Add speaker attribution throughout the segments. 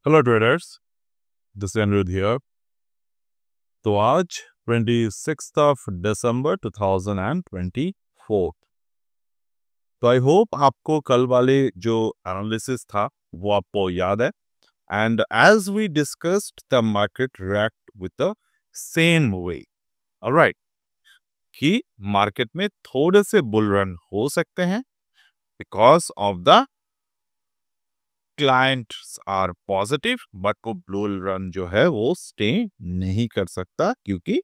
Speaker 1: Hello traders, this is Anirudh here. तो आज 26 दिसंबर 2024। तो आई होप आपको कल वाले जो एनालिसिस था वो आपको याद है। And as we discussed the market react with the same way. Alright, कि मार्केट में थोड़े से बुल रन हो सकते हैं because of the clients are positive, but वो बुल रन जो है वो स्टे नहीं कर सकता क्योंकि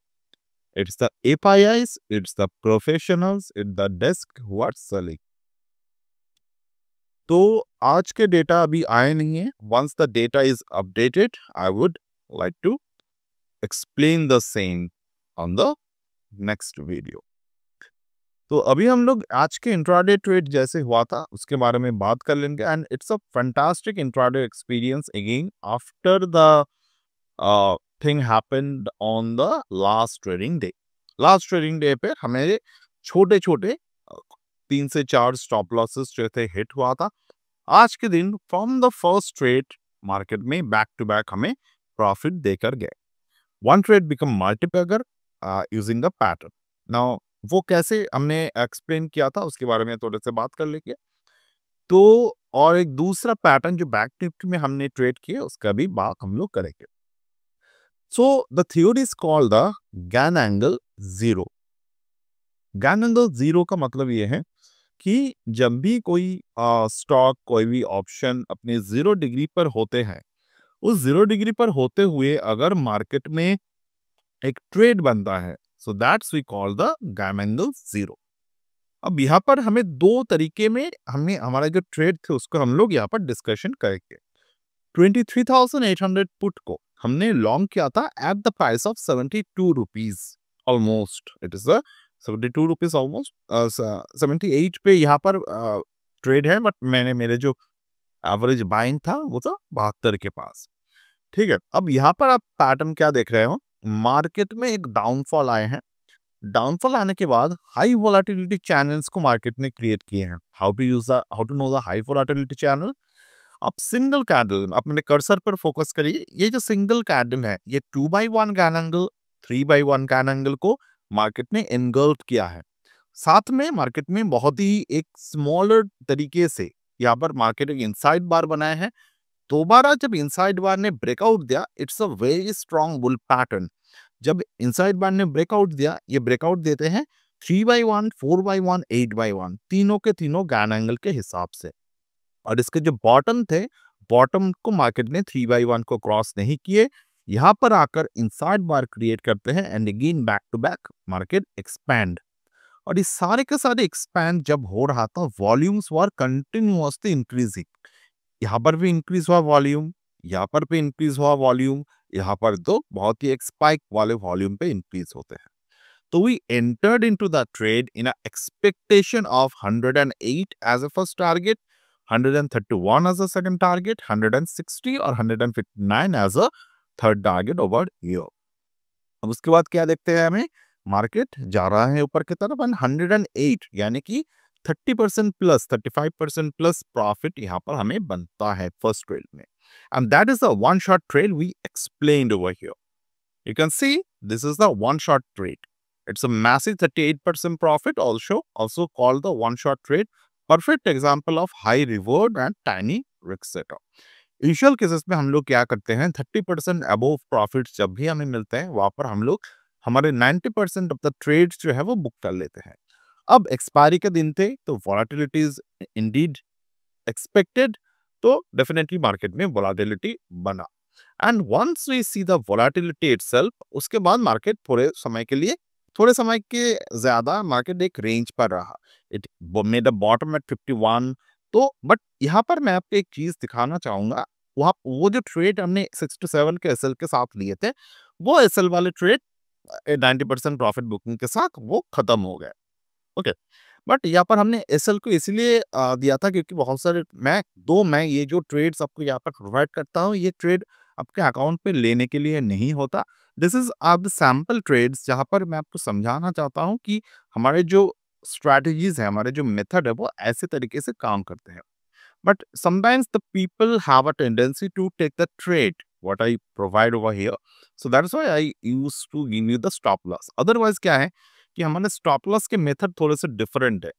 Speaker 1: it's the APIs, it's the professionals, it's the desk who are selling. तो आज के डेटा अभी आए नहीं है. Once the data is updated, I would like to explain the same on the next video. तो अभी हम लोग आज के इंट्राडे ट्रेड जैसे हुआ था उसके बारे में बात कर लेंगे. And it's a fantastic intraday experience again after the thing happened on the last trading day. Last trading day पे हमें छोटे छोटे 3 से 4 स्टॉप लॉसेस जो थे हिट हुआ था. आज के दिन from the first trade market में बैक टू बैक हमें प्रॉफिट देकर गए. One trade become Multipager using the pattern. Now वो कैसे हमने एक्सप्लेन किया था उसके बारे में थोड़े से बात कर लेंगे. तो और एक दूसरा पैटर्न जो बैक निफ्टी में हमने ट्रेड किया उसका भी बात हम लोग करेंगे. So the theory is called the Gann angle zero. Gann angle zero का मतलब ये है कि जब भी कोई स्टॉक कोई भी ऑप्शन अपने 0 डिग्री पर होते हैं, उस 0 डिग्री पर होते हुए अगर मार्केट में एक ट्रेड बनता है, so that's we call the gann angle zero. अब यहाँ पर हमें दो तरीके में हमने हमारा जो ट्रेड थे उसको हम लोग यहाँ पर डिस्कशन करेंगे. 23,800 पुट को हमने लॉन्ग किया था at the price of 72 rupees almost. It is 72 rupees almost 78 पे यहाँ पर ट्रेड है. बट मैंने मेरे जो एवरेज बाइंग था वो था 72 के पास. ठीक है, अब यहाँ पर आप पैटर्न क्या देख रहे हो, मार्केट में एक डाउनफॉल आए हैं. डाउनफॉल आने के बाद हाई वोलेटिलिटी चैनल्स को मार्केट ने क्रिएट किए हैं. How to know the high volatility channel. आप सिंगल कैंडल अपने कर्सर पर फोकस करिए. ये जो सिंगल कैंडल है ये 2x1 gann angle 3x1 gann angle को मार्केट ने एनगल्फ किया है. साथ में मार्केट में बहुत ही एक स्मॉलर तरीके से यहाँ पर मार्केट एक इनसाइड बार बनाया है. दोबारा जब इनसाइड बार ने ब्रेकआउट दिया, it's a very strong bull pattern. जब इनसाइड बार ने ब्रेकआउट दिया, ये ब्रेकआउट देते हैं 3x1 4x1 8x1 तीनों के तीनों गैन एंगल के हिसाब से. और इसके जो बॉटम थे, बॉटम को मार्केट ने 3x1 को क्रॉस नहीं किए, यहाँ पर आकर इनसाइड बार क्रिएट करते हैं and again back to back market expand. और इस सारे के सारे एक्सपैंड जब हो रहा था, वॉल्यूम्स वर कंटिन्यूअसली इंक्रीजिंग. यहाँ पर भी इंक्रीज हुआ वॉल्यूम, यहाँ पर भी इंक्रीज हुआ वॉल्यूम, यहाँ पर तो बहुत ही एक स्पाइक वाले वॉल्यूम पे इंक्रीज होते हैं. तो we entered into the trade in expectation of 108 as a first target, 131 as a second target, 160 और 159 as a third target over here. अब उसके बाद क्या देखते हैं, हमें मार्केट जा रहा है ऊपर की तरफ एंड 108 यानी कि 30% प्लस 35% प्लस प्रॉफिट यहाँ पर हमें बनता है फर्स्ट ट्रेड में. And that is the one shot trade we explained over here. You can see this is the one shot trade. It's a massive 38% profit, also called the one shot trade. Perfect example of high reward and tiny risk setup. Initial cases में हम लोग क्या करते हैं, 30% above profit जब भी हमें मिलते हैं वहां पर हम लोग हमारे 90% ऑफ द ट्रेड्स जो है वो बुक कर लेते हैं. अब एक्सपायरी के दिन थे तो वॉलेटिलिटी इज इंडीड एक्सपेक्टेड, तो डेफिनेटली मार्केट में वॉलेटिलिटी बना. And once we see the volatility itself, उसके बाद मार्केट थोड़े समय के ज्यादा मार्केट एक रेंज पर रहा. It made a bottom at 51. तो बट यहाँ पर मैं आपको एक चीज दिखाना चाहूंगा, वहाँ वो जो ट्रेड हमने 67 के एसएल के साथ लिए थे, वो एसएल वाले ट्रेड 90% प्रॉफिट बुकिंग के साथ वो खत्म हो गए. ओके, बट यहाँ पर हमने एसएल को इसलिए दिया था क्योंकि बहुत सारे मैं ये जो ट्रेड्स आपको यहाँ पर प्रोवाइड करता हूँ, ये ट्रेड आपके अकाउंट पे लेने के लिए नहीं होता. दिस इज आप द सैम्पल ट्रेड्स जहाँ पर मैं आपको समझाना चाहता हूँ कि हमारे जो स्ट्रैटेजीज है, हमारे जो मेथड है वो ऐसे तरीके से काम करते हैं. but sometimes the people have a tendency to take the trade what I provide over here. So that's why I used to give you the stop loss. Otherwise क्या है कि हमारे स्टॉप लॉस के मेथड थोड़े से different है.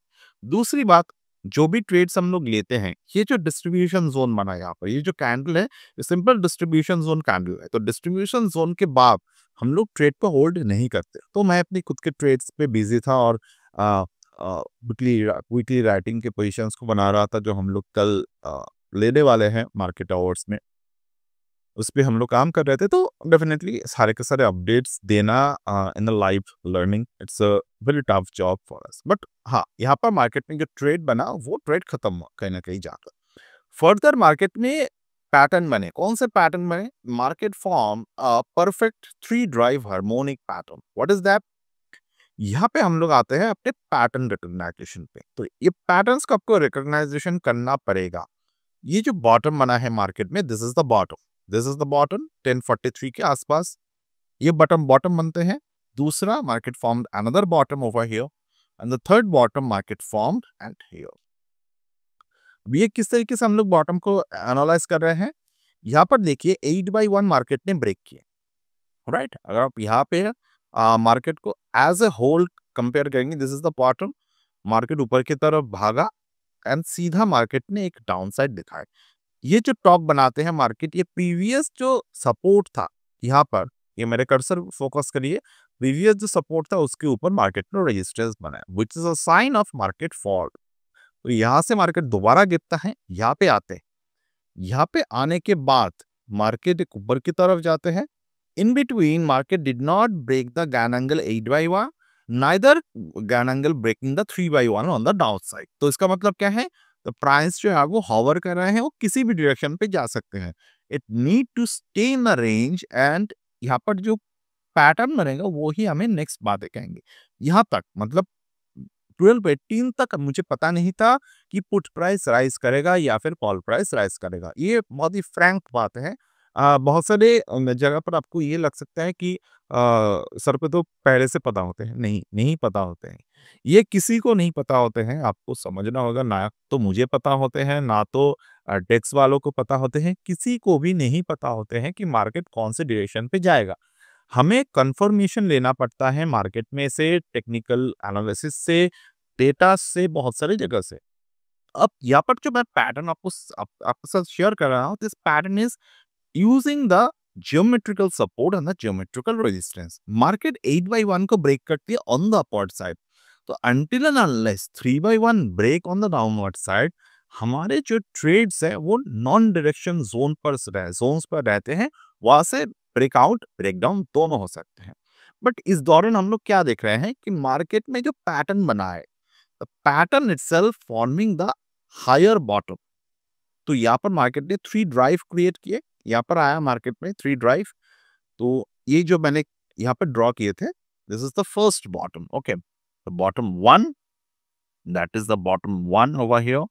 Speaker 1: दूसरी बात, जो भी ट्रेड्स हम लोग लेते हैं, ये जो डिस्ट्रीब्यूशन जोन बना है यहाँ पर, ये जो कैंडल है, ये सिंपल डिस्ट्रीब्यूशन जोन कैंडल है. तो डिस्ट्रीब्यूशन जोन के बाद हम लोग ट्रेड को होल्ड नहीं करते. तो मैं अपनी खुद के ट्रेड्स पे बिजी था और वीकली वीकली राइटिंग के पोजीशंस को बना रहा था, जो हम लोग कल लेने वाले हैं मार्केट आवर्स में. उस पे हम लोग काम कर रहे थे. तो डेफिनेटली सारे के सारे अपडेट्स देना in the live learning, it's a very tough job for us. But हाँ, यहाँ पर मार्केट में जो ट्रेड बना वो ट्रेड खत्म हुआ कहीं ना कहीं जाकर. फर्दर मार्केट में पैटर्न बने. कौन से पैटर्न बने? Market form perfect 3 drive harmonic pattern. What is that? यहाँ पे हम लोग आते हैं अपने पैटर्न रिकॉग्नाइजेशन पे. तो ये पैटर्न्स को आपको रिकॉग्नाइजेशन करना पड़ेगा. ये जो बॉटम बना है मार्केट में, this is the bottom. This is the bottom 1043 के आसपास ये बॉटम बनते हैं. दूसरा, market formed another bottom over here and the third bottom market formed and here. ये किस तरीके से हम लोग बॉटम को एनालाइज कर रहे हैं? यहाँ पर देखिए 8/1 मार्केट ने ब्रेक किया, राइट. अगर आप यहाँ पे मार्केट को एज ए होल कंपेयर करेंगे, this is the bottom. Market ऊपर की तरफ भागा एंड सीधा मार्केट ने एक डाउन साइड दिखाया. ये जो टॉप बनाते हैं मार्केट, ये प्रीवियस जो सपोर्ट था यहाँ पर, ये मेरे कर्सर फोकस करिए, प्रीवियस जो सपोर्ट था उसके ऊपर मार्केट ने रेजिस्टेंस बनाया, which is a sign of market fall. तो यहाँ से मार्केट दोबारा गिरता है, यहाँ पे आते हैं. यहाँ पे आने के बाद मार्केट एक ऊपर की तरफ जाते हैं. In between, market did not break the Gann angle 8/1, neither Gann angle breaking the 3/1 on the downside. तो इसका मतलब क्या है? तो प्राइस जो है वो हॉवर कर रहे हैं, वो किसी भी डायरेक्शन पे जा सकते हैं. It need to stay in the range and यहाँ पर जो पैटर्न बनेगा वो ही हमें नेक्स्ट बातें कहेंगे. यहाँ तक मतलब 12-18 तक मुझे पता नहीं था कि पुट प्राइस राइज करेगा या फिर कॉल प्राइस राइज करेगा. ये बहुत ही फ्रैंक बात है. बहुत सारे जगह पर आपको ये लग सकता है कि सर पे तो पहले से पता होते हैं. नहीं, नहीं पता होते हैं. ये किसी को नहीं पता होते हैं. आपको समझना होगा, ना तो मुझे पता होते हैं, ना तो डेस्क वालों को पता होते हैं. किसी को भी नहीं पता होते हैं कि मार्केट कौन से डायरेक्शन पे जाएगा. हमें कंफर्मेशन लेना पड़ता है मार्केट में से, टेक्निकल एनालिसिस से, डेटा से, बहुत सारी जगह से. अब यहाँ पर जो मैं पैटर्न आपके साथ शेयर कर रहा हूँ, this pattern is using the geometrical support and the geometrical resistance. Market 8/1 को break करती है on the upward side. तो until and unless 3/1 break on the downward side, हमारे जो ट्रेड्स है वो नॉन डायरेक्शन जोन्स पर रहते हैं. वहां से ब्रेकआउट ब्रेकडाउन दोनों हो सकते हैं. बट इस दौरान हम लोग क्या देख रहे हैं कि मार्केट में जो पैटर्न बना है, pattern itself forming the higher bottom. तो यहाँ पर मार्केट ने 3 ड्राइव क्रिएट किए. यहाँ पर आया मार्केट में 3 ड्राइव. तो ये जो मैंने यहाँ पर ड्रॉ किए थे, this is the first bottom. Okay, bottom 1, that is the bottom 1 over here.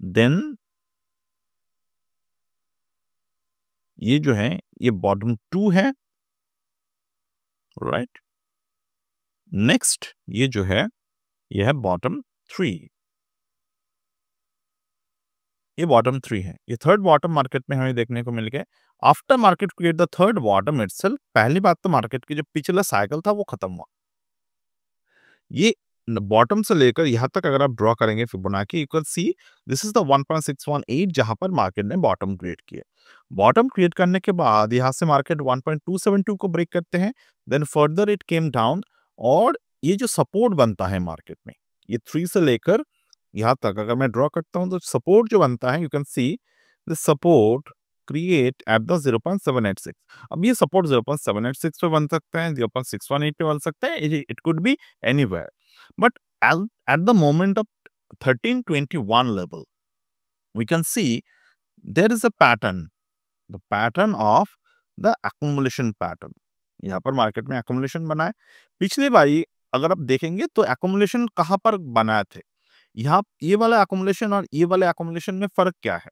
Speaker 1: Then ये जो है ये बॉटम 2 है, राइट. नेक्स्ट ये जो है ये है बॉटम 3. ये बॉटम 3 है. ये थर्ड बॉटम मार्केट में हमें देखने को मिल गया. After market create the third bottom itself, पहली बात तो मार्केट की जो पिछला साइकिल था वो खत्म हुआ. ये बॉटम से लेकर यहाँ तक अगर आप ड्रॉ करेंगे Fibonacci, you can see this is the 1.618 जहां पर मार्केट ने बॉटम क्रिएट किया. बॉटम क्रिएट करने के बाद यहाँ से मार्केट 1.272 को ब्रेक करते हैं. Then further it came down और ये जो सपोर्ट बनता है मार्केट में, ये 3 से लेकर यहाँ तक अगर मैं ड्रॉ करता हूँ तो सपोर्ट जो बनता है, you can see the support create at the 0.786. अब ये सपोर्ट 0.786 पे बन सकता है, 0.618 पे बन सकता है. It could be anywhere. But at the moment of 1321 level, we can see there is a pattern, the pattern of the accumulation pattern. यहाँ पर मार्केट में accumulation बना है. पिछली बारी अगर आप देखेंगे तो accumulation कहाँ पर बनाए थे? यहाँ ये वाला accumulation और ये वाले accumulation में फर्क क्या है?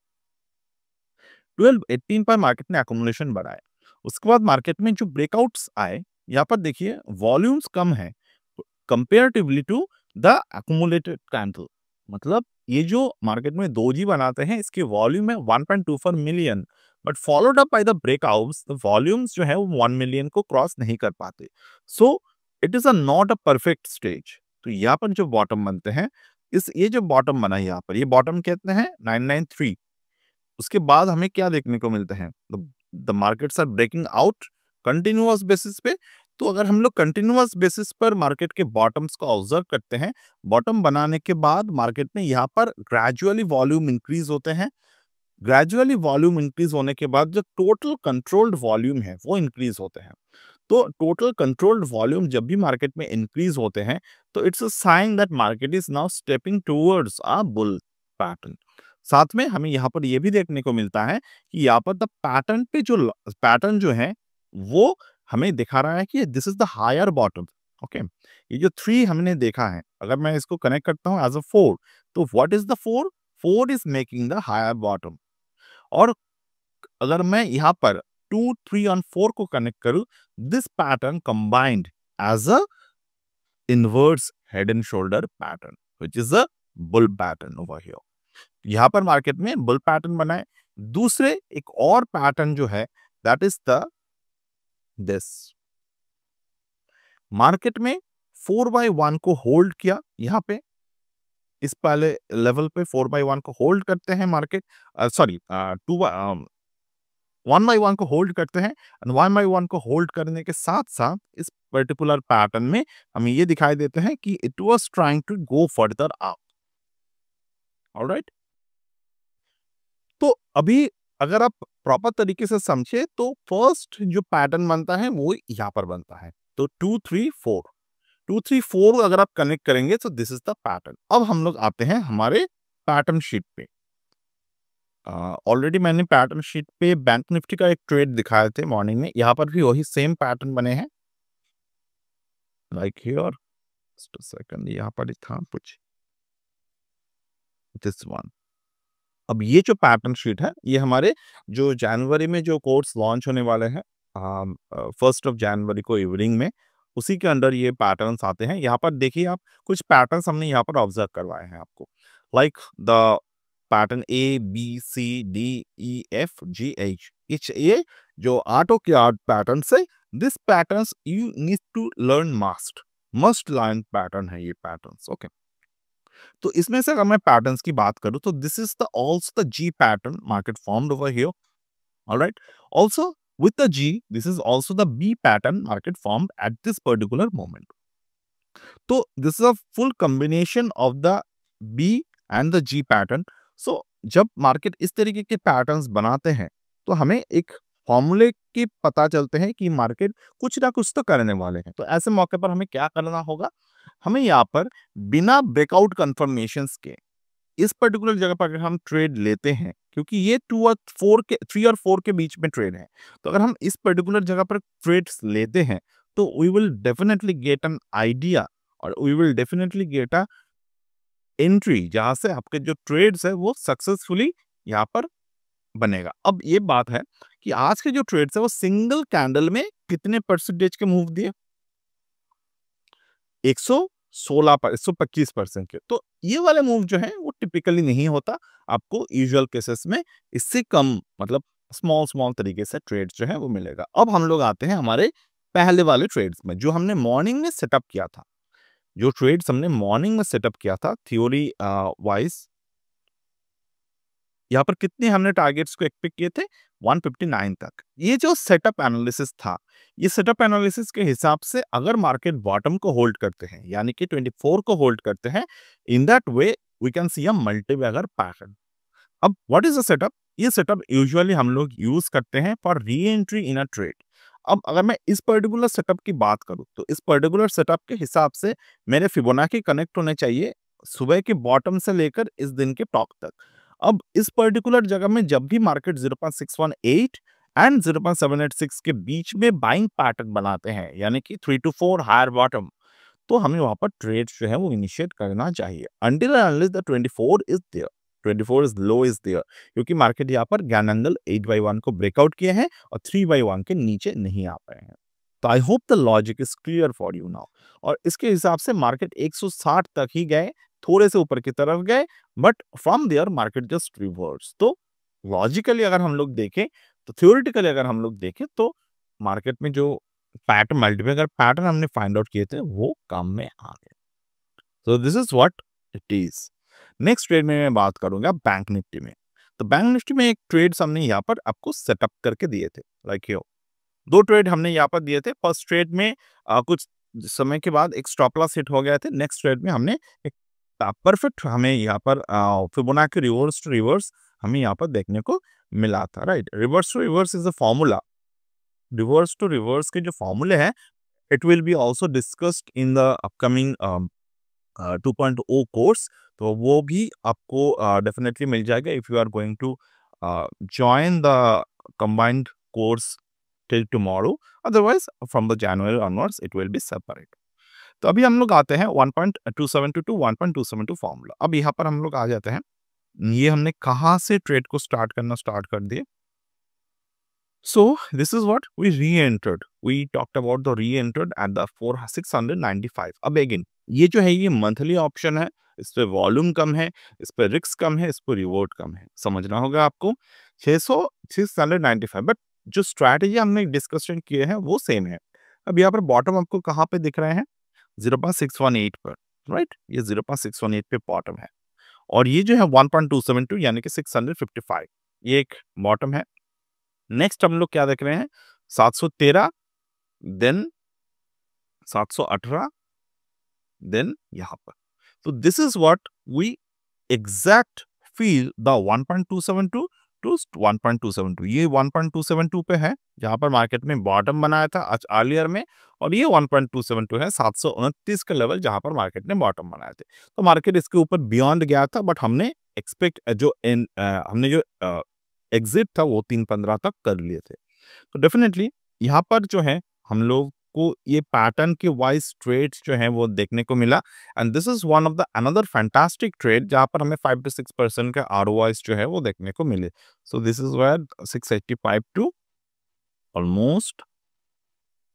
Speaker 1: 1218 पर मार्केट ने accumulation बनाया. उसके बाद मार्केट में जो ब्रेकआउट्स आए, यहाँ पर देखिए वॉल्यूम्स कम है comparatively to the accumulated candle. मतलब ये जो मार्केट में डोजी बनाते हैं इसकी वॉल्यूम है 1.24 million, but followed up by the breakouts, the volumes जो है वो 1 मिलियन को क्रॉस नहीं कर पाते। So it is a not a perfect stage. तो यहाँ पर जो बॉटम बनते हैं, इस ये जो बॉटम बना है यहाँ पर, ये बॉटम कहते हैं 993। उसके बाद हमें क्या देखने को मिलते हैं, the markets are breaking out continuous basis पे। तो अगर हम लोग कंटिन्यूअस बेसिस पर मार्केट के बॉटम्स को ऑब्जर्व करते हैं, बॉटम बनाने के बाद मार्केट में यहाँ पर ग्रेजुअली वॉल्यूम इंक्रीज होते हैं। ग्रेजुअली वॉल्यूम इंक्रीज होने के बाद जो टोटल कंट्रोल्ड वॉल्यूम है वो इंक्रीज होते हैं। तो टोटल कंट्रोल्ड वॉल्यूम जब भी मार्केट में इंक्रीज होते हैं, तो it's a sign that market is now stepping towards a bull pattern. साथ में हमें यहाँ पर यह भी देखने को मिलता है कि यहाँ पर द पैटर्न पे जो पैटर्न जो है वो हमें दिखा रहा है कि this is the higher bottom. Okay, ये जो 3 हमने देखा है, अगर मैं इसको कनेक्ट करता हूँ एज अ 4, तो what is the 4? 4 is making the higher bottom. और अगर मैं यहाँ पर 2, 3 और 4 को कनेक्ट करूं, this pattern combined as a inverse head and shoulder pattern which is a bull pattern over here. यहाँ पर मार्केट में बुल पैटर्न बना है। दूसरे एक और पैटर्न जो है that is the this. Market में 4/1 को होल्ड किया, यहाँ पे इस पहले लेवल पे 4/1 को होल्ड करते हैं मार्केट, सॉरी 1/1 को होल्ड करते हैं। 1/1 को होल्ड करने के साथ साथ इस पर्टिकुलर पैटर्न में हमें ये दिखाई देते हैं कि it was trying to go further up. Alright, तो अभी अगर आप प्रॉपर तरीके से समझे तो फर्स्ट जो पैटर्न बनता है वो यहाँ पर बनता है। तो 2, 3, 4, 2, 3, 4 अगर आप कनेक्ट करेंगे तो दिस इज द पैटर्न। अब हम लोग आते हैं हमारे पैटर्न शीट पे। ऑलरेडी मैंने पैटर्न शीट पे बैंक निफ्टी का एक ट्रेड दिखाए थे मॉर्निंग में, यहाँ पर भी वही सेम पैटर्न बने हैं like here. Just a second, यहाँ पर ही था कुछ दिस वन। अब ये जो पैटर्न शीट है ये हमारे जो जनवरी में जो कोर्स लॉन्च होने वाले हैं 1 जनवरी को इवनिंग में, उसी के अंडर ये पैटर्न्स आते हैं। यहाँ पर देखिए आप, कुछ पैटर्न्स हमने यहाँ पर ऑब्जर्व करवाए हैं आपको, like the pattern A B C D E F G H. ये जो आठों के 8 पैटर्न है, this patterns you need to learn must learn pattern है ये पैटर्न्स। ओके, तो इसमें से अगर मैं पैटर्न्स की बात करूं तो this is the also the G pattern market formed over here. Alright, also with the G, this is also the B pattern market formed at this particular moment. तो this is a full combination of the B and the G pattern. So जब market इस तरीके के patterns बनाते हैं तो हमें एक फॉर्मूले के पता चलते हैं कि मार्केट कुछ ना कुछ तो करने वाले हैं। तो ऐसे मौके पर हमें क्या करना होगा, हमें यहाँ पर बिना ब्रेकआउट कंफर्मेशंस के इस पर्टिकुलर जगह पर अगर हम ट्रेड लेते हैं, क्योंकि ये 3 और 4 के बीच में ट्रेड है, तो अगर हम इस पर्टिकुलर जगह पर ट्रेड्स लेते हैं तो we will definitely get an idea और we will definitely get a entry जहां से आपके जो ट्रेड्स है वो सक्सेसफुली यहाँ पर बनेगा। अब ये बात है कि आज के जो ट्रेड्स है वो सिंगल कैंडल में कितने परसेंटेज के मूव दिए, 125% के। तो ये वाले मूव जो है वो टिपिकली नहीं होता, आपको यूजुअल केसेस में इससे कम, मतलब स्मॉल तरीके से ट्रेड जो है वो मिलेगा। अब हम लोग आते हैं हमारे पहले वाले ट्रेड्स में जो हमने मॉर्निंग में सेटअप किया था। जो ट्रेड्स हमने मॉर्निंग में सेटअप किया था थ्योरी वाइज, यहाँ पर कितने हमने टारगेट्स को एक्सपेक्ट किए थे, 159 तक। ये जो सेटअप एनालिसिस था, ये सेटअप एनालिसिस के हिसाब से अगर मार्केट बॉटम को होल्ड करते हैं यानी कि 24 को होल्ड करते हैं, in that way we can see a multibagger pattern. अब व्हाट इज द सेटअप? ये सेटअप यूजुअली हम लोग यूज करते हैं for re entry in a trade. अब अगर मैं इस पर्टिकुलर सेटअप की बात करूं तो इस पर्टिकुलर सेटअप के हिसाब से मेरे फिबोनाची कनेक्ट होने चाहिए सुबह के बॉटम से लेकर इस दिन के टॉप तक। अब इस पर्टिकुलर जगह में जब भी मार्केट 0.618 एंड 0.786 के बीच में बाइंग पैटर्न बनाते हैं यानी कि 3 to 4 हायर बॉटम, तो हमें वहां पर ट्रेड जो है वो इनिशिएट करना चाहिए until and unless the 24 is there, 24 is low is there, क्योंकि मार्केट यहाँ पर ज्ञान एंगल 8/1 को ब्रेकआउट किए हैं और 3/1 के नीचे नहीं आ पाए हैं। तो I hope the logic is clear for you now. और इसके हिसाब से मार्केट 160 तक ही गए, थोड़े से ऊपर की तरफ गए, but from their market just reverse. तो लॉजिकली अगर हम लोग देखें, तो थ्योरेटिकली अगर हम लोग देखें, तो मार्केट में जो पैटर्न, मल्टीप्लिकेटर पैटर्न हमने फाइंड आउट किए थे वो काम में आ गए। सो this is what it is. Next trade में मैं बात करूंगा बैंक निफ्टी में। तो बैंक निफ्टी में एक ट्रेड हमने यहाँ पर आपको सेटअप करके दिए थे, लाइक यो 2 ट्रेड हमने यहाँ पर दिए थे। फर्स्ट ट्रेड में कुछ समय के बाद एक स्टॉप लॉस हिट हो गया थे। नेक्स्ट ट्रेड में हमने एक परफेक्ट हमें यहाँ पर फिबोनाची रिवर्स टू रिवर्स हमें यहाँ पर देखने को मिला था, right. Reverse to reverse is a formula. Reverse to reverse के जो फॉर्मूले हैं, it will be also discussed in the upcoming 2.0 course. तो वो भी आपको डेफिनेटली मिल जाएगा if you are going to join the combined course till tomorrow, otherwise from the January onwards it will be separate। तो अभी हम लोग आते हैं 1.272 to 1.272 फॉर्मूला। अब यहाँ पर हम लोग आ जाते हैं, ये हमने कहाँ से ट्रेड को स्टार्ट करना स्टार्ट कर दिए। So this is what we re-entered. We talked about the re-entered at the 695। अब अगेन ये जो है ये मंथली ऑप्शन है, इस पे वॉल्यूम कम है, इस पे रिस्क कम है, इस पे रिवॉर्ड कम है, समझना होगा आपको। 695, बट जो स्ट्रैटेजी हमने डिस्कशन किए हैं वो सेम है। अब यहाँ पर बॉटम आपको कहाँ पे दिख रहे हैं, 0.618 पर, राइट। ये 0.618 पे बॉटम है, और ये जो है 1.272 यानी कि 655, ये एक बॉटम है। नेक्स्ट हम लोग क्या देख रहे हैं, 713, देन 718, देन यहाँ पर। तो this is what we exact feel the 1.272 to 1.272। ये 1.272 पे है जहां पर मार्केट में बॉटम बनाया था आज अर्लियर में, और ये 1.272 है 729 का लेवल जहां पर मार्केट ने बॉटम बनाए थे। तो मार्केट इसके ऊपर बियॉन्ड गया था, बट हमने एक्सपेक्ट हमने जो एग्जिट था वो 315 तक कर लिए थे। तो डेफिनेटली यहाँ पर जो है हम लोग को ये पैटर्न के वाइज ट्रेड्स जो है वो देखने को मिला, and this is one of the another fantastic trade जहां पर हमें 5 to 6% का ROIs जो है वो देखने को मिले। So this is where 685 to almost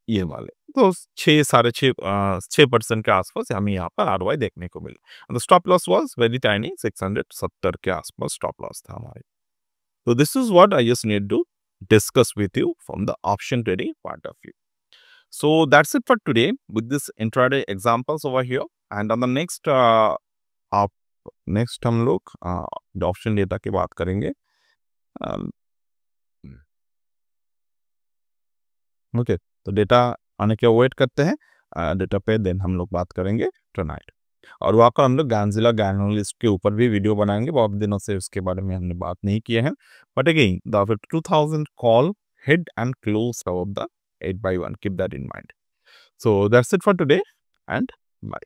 Speaker 1: ये वाले, तो 6% के आसपास हमें यहाँ पर ROI देखने को मिले। Stop loss was very tiny, 670 के आसपास स्टॉप लॉस था हमारे। So this is what I just need to discuss with you from the option trading point of view. So that's it for today with this intraday examples over here. And on the next next हम लोग option data की बात करेंगे। Okay, तो data आने के wait करते हैं, डेटा पे देन हम लोग बात करेंगे टुनाइट। और वहाँ पर हम लोग गैंजिला गैनलिस्ट के ऊपर भी वीडियो बनाएंगे, बहुत दिनों से उसके बारे में हमने बात नहीं किए हैं। But again the 2000 call hit and close of the 8x1, keep that in mind. So that's it for today and bye.